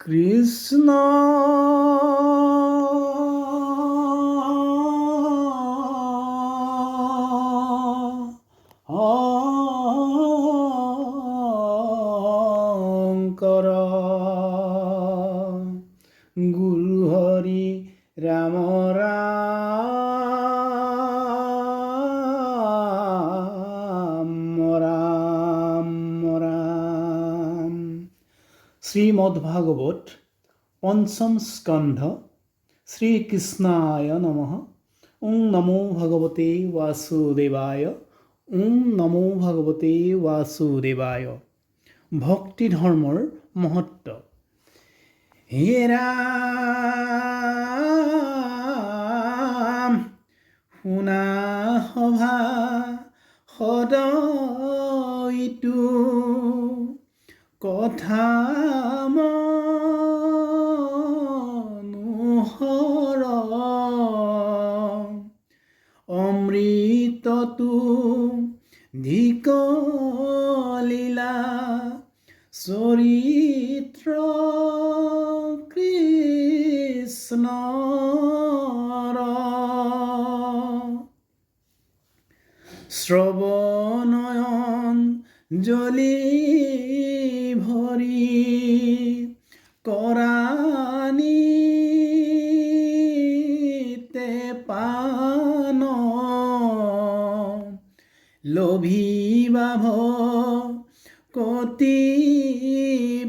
কৃষ্ণ শংকৰ গুৰু হৰি ৰাম ৰাম ৰাম। শ্ৰীমদ্ভাগৱত পঞ্চম স্কন্ধ শ্ৰীকৃষ্ণায় নমঃ। ওং নমো ভগৱতে বাসুদেৱায়। ওং নমো ভগৱতে বাসুদেৱায়। ভক্তি ধৰ্মৰ মহত্ব। হে ৰাম শুনা সভা সদয়িতো কথা মনোহৰ অমৃততো ধিক লীলা চৰিত্ৰ কৃষ্ণৰ শ্ৰৱণয়ন জলি ভৰি কৰানিতে পান লোভিবা কতি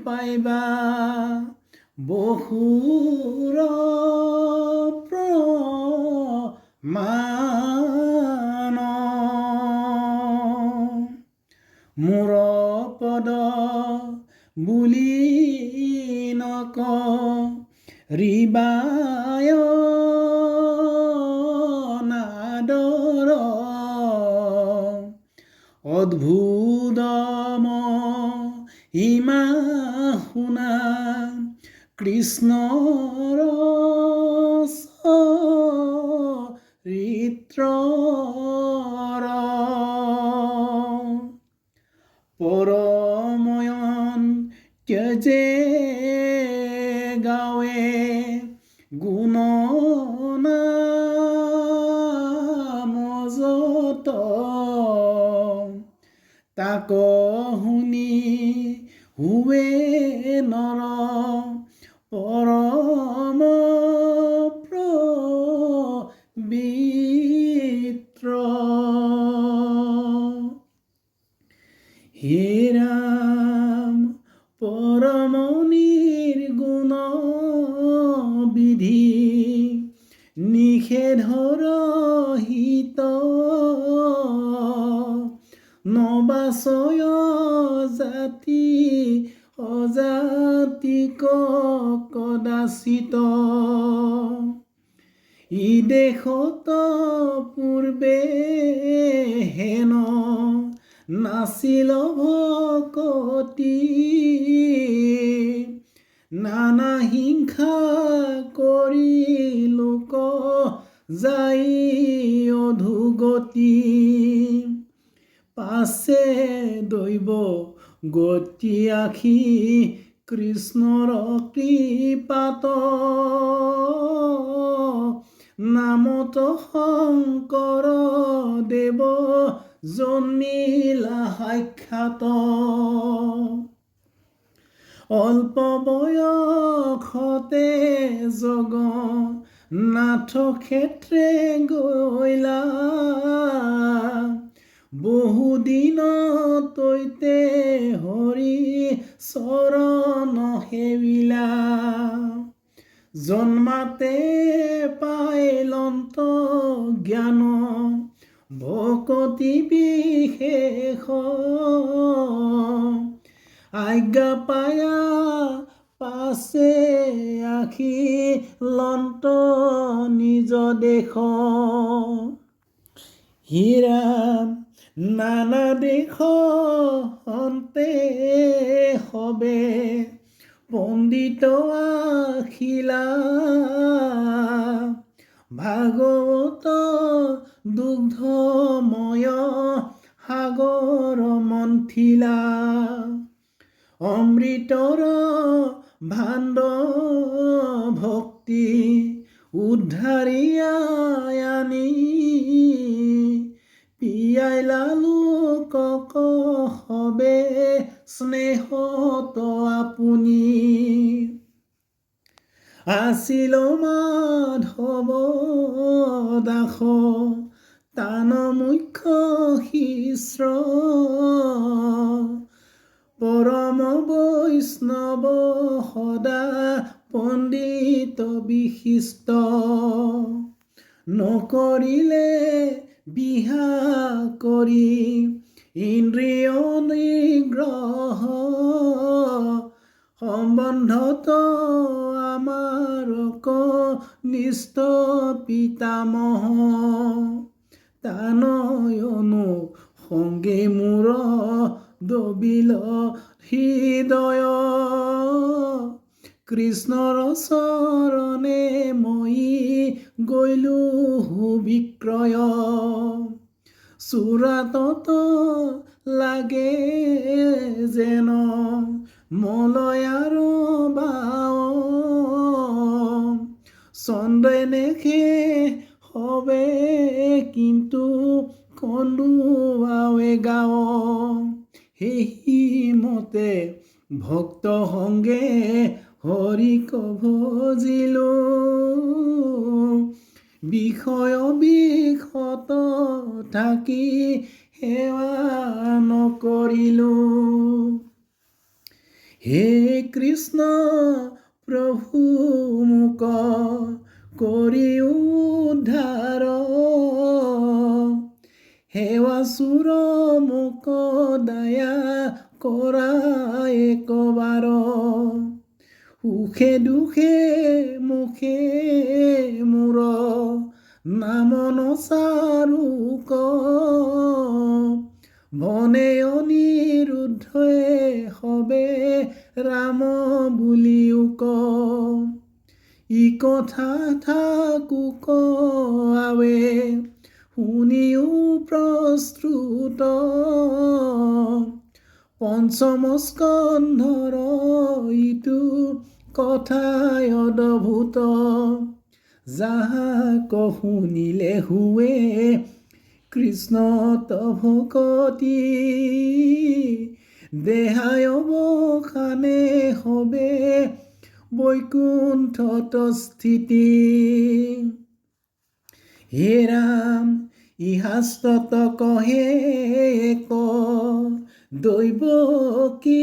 পাইবা বহুৰ প্ৰমাণ মোৰ পদ বুলি নকৰিবায় নাদৰ অদ্ভুতম ইমা শুনা কৃষ্ণৰ চৰিত্ৰৰ পৰময়ন ত্যজে গাৱে গুণ নাম যত তাক শুনি হুৱে নৰ পৰম পবিত্ৰ। হে ৰাম পৰম নিৰ্গুণ বিধি নিষেধৰহিত নবাচয় জাতি অজাতিক কদাচিত ই দেশত পূৰ্বে হেন নাছিল ভকতি নানা হিংসা কৰি লোক যাই অধুগতি পাছে দৈৱ গতি আখি কৃষ্ণৰ কৃপাত নামত শংকৰ দেৱ জন্মিলা সাক্ষাৎ অল্প বয়সতে জগন্নাথ ক্ষেত্ৰে গৈলা বহুদিন তৈতে হৰি চৰণ সেবিলা জন্মাতে পাইলন্ত জ্ঞান ভকতি বিশেষ আজ্ঞা পায়া পাছে আখি লন্ত নিজ দেশ হে ৰাম নানা দেশ অন্তে হবে পণ্ডিত আখিলা ভাগৱত দুগ্ধময় সাগৰ মন্থিলা অমৃতৰ ভাণ্ড ভক্তি উদ্ধাৰিয়াই আনি পিয়াইলা লোকক সবে স্নেহত আপুনি আছিল মাধৱ দাস তান মুখ্য শিষ্য পৰম বৈষ্ণৱ সদা পণ্ডিত বিশিষ্ট নকৰিলে বিহা কৰি ইন্দ্ৰিয় নিগ্ৰহ সম্বন্ধত আমাৰ কনিষ্ঠ পিতামহ তানয়নো সংগে মূৰ দবিল হৃদয় কৃষ্ণৰ চৰণে মই গৈলো বিক্ৰয় চূৰাতত লাগে যেন মলয়াৰ বাও চন্দ্ৰে নেখে হবে কিন্তু কন্দুৱাৱে গাঁও সেই মতে ভক্ত সংগে হৰিক ভজিলো বিষয় বিষত থাকি সেৱা নকৰিলো হে কৃষ্ণ প্ৰভু মোক কৰি উদ্ধাৰ সেৱা চুৰ মোক দয়া কৰা একবাৰ সুখে দুখে মুখে মোৰ নাম নচাৰুক বনে অনিৰুদ্ধে সবে ৰাম বুলিও ক ই কথা থাকো কোৱাৱে শুনিও প্ৰস্তুত পঞ্চম স্কন্ধৰ ইটো কথাই অদ্ভুত যাহাক শুনিলে হুৱে কৃষ্ণ ভকতি দেহায় অৱসানে হবে বৈকুণ্ঠত স্থিতি হে ৰাম ইহাস্তত কহে এক দৈৱ কি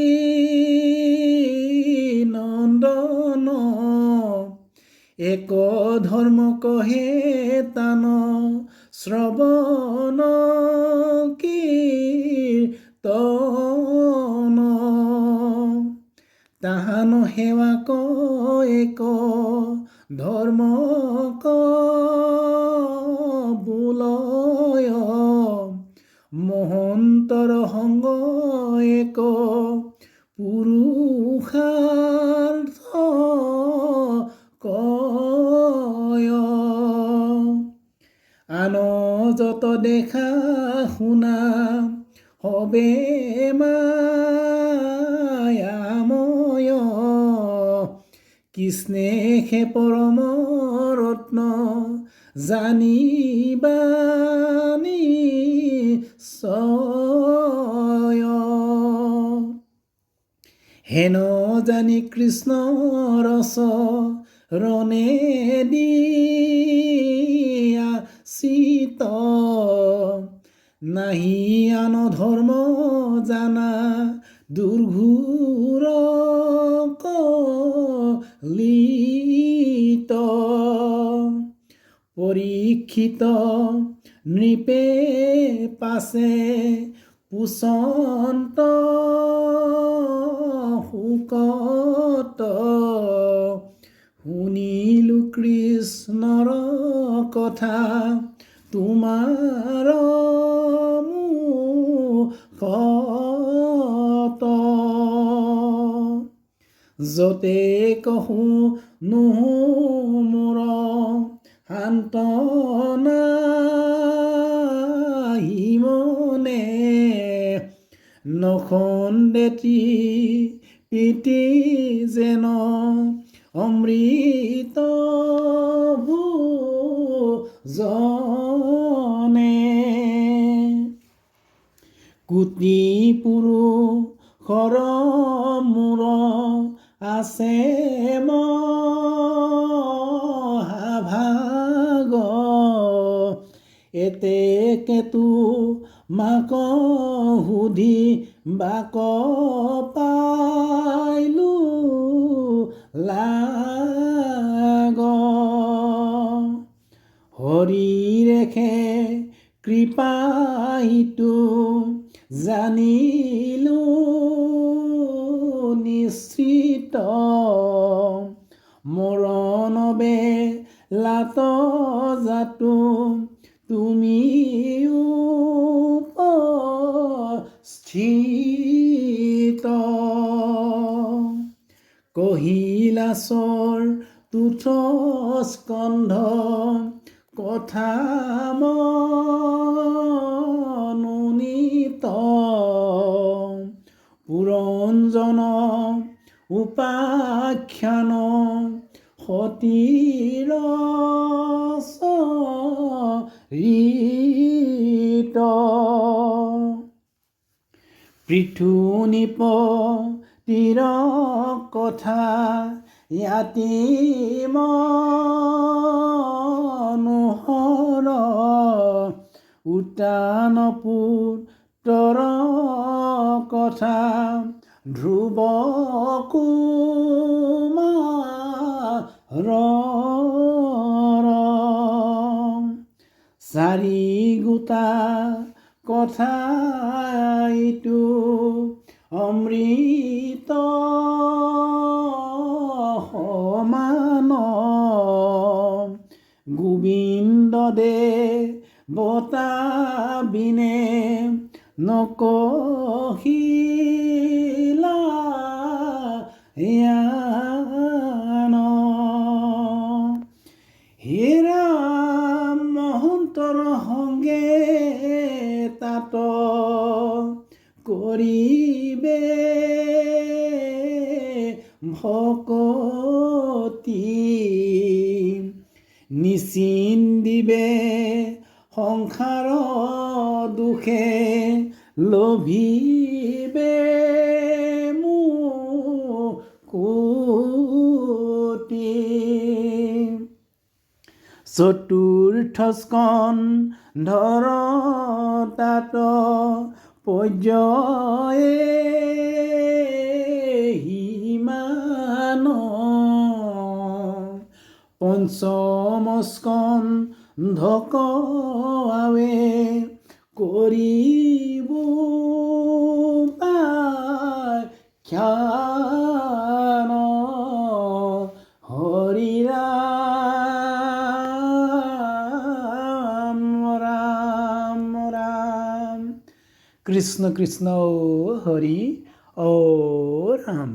নন্দন এক ধৰ্ম কহে তান শ্ৰৱণ কীৰ্তন তাহান সেৱা এক ধৰ্ম বোলয় মহন্তৰ সংগ এক পুৰুষাৰ্থ কয় আন যত দেখা শুনা হবে মায়াময় কৃষ্ণে হে পৰম ৰত্ন জানিবানি চয় হেন জানি কৃষ্ণ ৰস ৰণে দিয়া চিত নাহি আন ধৰ্ম জানা দুৰ্ঘূৰ কলিত পৰীক্ষিত নৃপে পাছে পুচন্ত শুকত শুনিলো কৃষ্ণৰ কথা তোমাৰ মুখত যতে কহো নুহো মোৰ সান্তনা মনে নখন্দেতি প্ৰীতি যেন অমৃত ভোজনে। কোটি পুৰুষৰ মূৰ আছে মহাভাগ, এতেকেতো মাক সুধি বাক পাইলো লাগ। হৰিৰেখে কৃপাইটো জানিলো নিশ্চিত, মৰণ বেলাত জাতো তুমি উপস্থিত। কহিলাচৰ তুঠ স্কন্ধ কথা মনোনীত, পুৰঞ্জন উপাখ্যান সতীৰ চৰিত। পৃথু নিপতিৰ কথা ইয়াতি মনোহৰ, উত্তান পুত্ৰৰ কথা ধ্ৰুৱ কুমাৰৰ। চাৰি গোটা কথা এইটো অমৃত সমান, গোবিন্দ দেৱতা বিনে নকহিলা জ্ঞান। হে ৰাম মহন্তৰ সংগে তাত কৰিবে ভকতি, নিচিন্দিবে সংসাৰ দুখে লভিবে মুকুতি। চতুৰ্থ স্কন্ধৰ তাত পৰ্যয়ে হিমান, পঞ্চম স্কন্ধক আৱে কৰিব পাখ্যান। হৰি ৰাম ৰাম ৰাম, কৃষ্ণ কৃষ্ণ হৰি অ ৰাম।